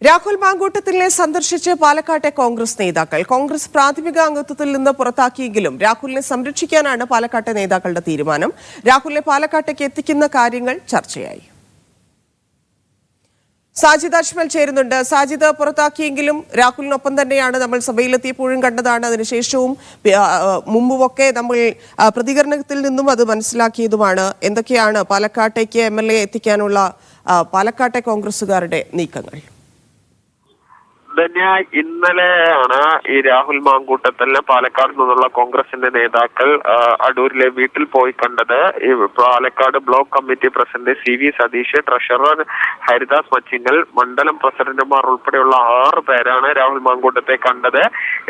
രാഹുൽ മാങ്കൂട്ടത്തിലിനെ സന്ദർശിച്ച് പാലക്കാട്ടെ കോൺഗ്രസ് നേതാക്കൾ. കോൺഗ്രസ് പ്രാഥമിക അംഗത്വത്തിൽ നിന്ന് പുറത്താക്കിയെങ്കിലും രാഹുലിനെ സംരക്ഷിക്കാനാണ് പാലക്കാട്ടെ നേതാക്കളുടെ തീരുമാനം. രാഹുലിനെ പാലക്കാട്ടേക്ക് എത്തിക്കുന്ന കാര്യങ്ങൾ ചർച്ചയായി. സാജിദ് അജ്മൽ ചേരുന്നുണ്ട്. സാജിദ്, പുറത്താക്കിയെങ്കിലും രാഹുലിനൊപ്പം തന്നെയാണ് നമ്മൾ സഭയിലെത്തിയപ്പോഴും കണ്ടതാണ്. അതിനുശേഷവും മുമ്പുമൊക്കെ നമ്മൾ പ്രതികരണത്തിൽ നിന്നും അത് മനസ്സിലാക്കിയതുമാണ്. എന്തൊക്കെയാണ് പാലക്കാട്ടേക്ക് MLA എത്തിക്കാനുള്ള പാലക്കാട്ടെ കോൺഗ്രസുകാരുടെ നീക്കങ്ങൾ? ഇന്നലെയാണ് ഈ രാഹുൽ മാങ്കൂട്ടത്തലിനെ പാലക്കാട് നിന്നുള്ള കോൺഗ്രസിന്റെ നേതാക്കൾ അടൂരിലെ വീട്ടിൽ പോയി കണ്ടത്. ഈ Palakkad block committee president CV Satheesh, treasurer Haridas Machingal, മണ്ഡലം പ്രസിഡന്റുമാർ ഉൾപ്പെടെയുള്ള 6 പേരാണ് രാഹുൽ മാങ്കൂട്ടത്തെ കണ്ടത്.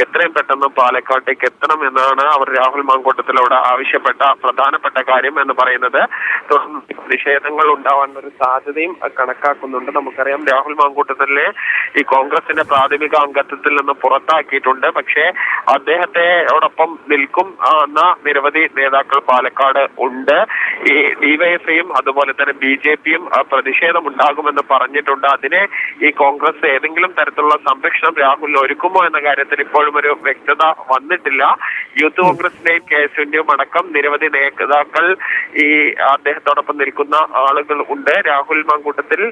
എത്രയും പെട്ടെന്ന് പാലക്കാട്ടേക്ക് എത്തണം എന്നാണ് അവർ രാഹുൽ മാങ്കൂട്ടത്തിലോട് ആവശ്യപ്പെട്ട പ്രധാനപ്പെട്ട കാര്യം എന്ന് പറയുന്നത്. തുടർന്ന് പ്രതിഷേധങ്ങൾ ഉണ്ടാവാൻ ഒരു സാധ്യതയും കണക്കാക്കുന്നുണ്ട്. നമുക്കറിയാം, രാഹുൽ മാങ്കൂട്ടത്തിലെ ഈ കോൺഗ്രസിന്റെ പ്രാഥമിക അംഗത്വത്തിൽ നിന്ന് പുറത്താക്കിയിട്ടുണ്ട്. പക്ഷേ അദ്ദേഹത്തോടൊപ്പം നിൽക്കും എന്ന നിരവധി നേതാക്കൾ പാലക്കാട് ഉണ്ട്. ഈ DYFIയും അതുപോലെ തന്നെ BJPയും പ്രതിഷേധമുണ്ടാകുമെന്ന് പറഞ്ഞിട്ടുണ്ട്. അതിനെ ഈ കോൺഗ്രസ് ഏതെങ്കിലും തരത്തിലുള്ള സംരക്ഷണം രാഹുലിന് ഒരുക്കുമോ എന്ന കാര്യത്തിൽ ഇപ്പോഴും ഒരു വ്യക്തത വന്നിട്ടില്ല. യൂത്ത് കോൺഗ്രസിന്റെയും KSUവിന്റെയും അടക്കം നിരവധി നേതാക്കൾ ഈ അദ്ദേഹത്തോടൊപ്പം നിൽക്കുന്ന ആളുകൾ ഉണ്ട്. രാഹുൽ മാങ്കൂട്ടത്തിൽ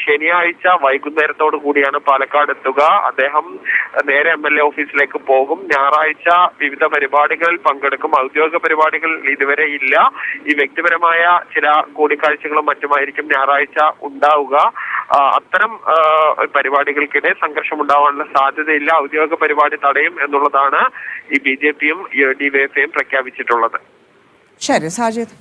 ശനിയാഴ്ച വൈകുന്നേരത്തോടു കൂടിയാണ് പാലക്കാട് എത്തുക. അദ്ദേഹം നേരെ MLA ഓഫീസിലേക്ക് പോകും. ഞായറാഴ്ച വിവിധ പരിപാടികളിൽ പങ്കെടുക്കും. ഔദ്യോഗിക പരിപാടികൾ ഇതുവരെ ഇല്ല. ഈ വ്യക്തിപരമായ ചില കൂടിക്കാഴ്ചകളും മറ്റുമായിരിക്കും ഞായറാഴ്ച ഉണ്ടാവുക. അത്തരം പരിപാടികൾക്കിടെ സംഘർഷം ഉണ്ടാവാനുള്ള സാധ്യതയില്ല. ഔദ്യോഗിക പരിപാടി തടയും എന്നുള്ളതാണ് ഈ BJPയും DYFIയും പ്രഖ്യാപിച്ചിട്ടുള്ളത്. ശരി സാജിദ്.